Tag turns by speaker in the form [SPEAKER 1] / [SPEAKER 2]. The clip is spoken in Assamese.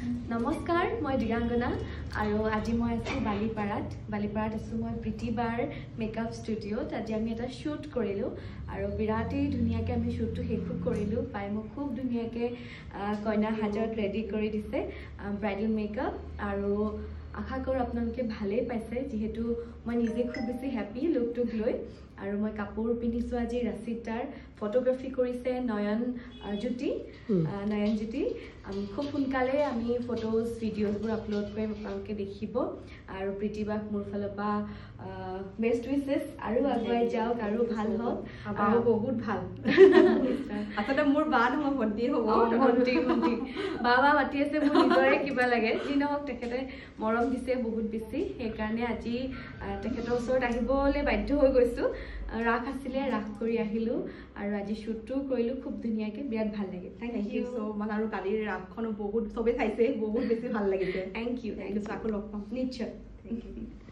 [SPEAKER 1] নমস্কাৰ মই দিগাংগনা আৰু আজি মই আছো বালিপাৰাত আছো মই প্ৰীতি বাৰ মেকআপ ষ্টুডিঅ'ত আজি আমি এটা শ্বুট কৰিলো আৰু বিৰাটেই ধুনীয়াকৈ আমি শ্বুটটো শেষো কৰিলো পাই মোক খুব ধুনীয়াকৈ কইনা হাজত ৰেডি কৰি দিছে ব্ৰাইডেল মেকআপ আৰু আশা কৰোঁ আপোনালোকে ভালেই পাইছে যেহেতু মই নিজে খুব বেছি হেপী লুকটোক লৈ আৰু মই কাপোৰ পিন্ধিছো আজি ৰাচিতাৰ ফটোগ্ৰাফি কৰিছে নয়ন জ্যোতি খুব সোনকালে আমি ফটোজ ভিডিঅ'জবোৰ আপলোড কৰিম আপোনালোকে দেখিব আৰু প্ৰীতিবাক মোৰ ফালৰ পৰা বেষ্ট উইচেছ আৰু আগুৱাই যাওক আৰু ভাল হওক
[SPEAKER 2] আৰু বহুত ভাল আচলতে মোৰ বা নহয় ভণ্টি হ'ব
[SPEAKER 1] ভণ্টি বা মাতি আছে মোৰ নিজৰে কিবা লাগে যি নহওক তেখেতে মৰম দিছে বহুত বেছি সেইকাৰণে আজি তেখেতৰ ওচৰত আহিবলৈ বাধ্য হৈ গৈছো ৰাখ আছিলে ৰাখ কৰি আহিলো আৰু আজি শ্বুটটো কৰিলো খুব ধুনীয়াকৈ বিৰাট ভাল লাগে
[SPEAKER 2] থেংক ইউ সো মাচ আৰু কালিৰ ৰাখখনো বহুত চবে চাইছে বহুত বেছি ভাল লাগিছে
[SPEAKER 1] থেংক ইউ
[SPEAKER 2] আকৌ লগ পাম
[SPEAKER 1] নিশ্চয়
[SPEAKER 2] থেংক ইউ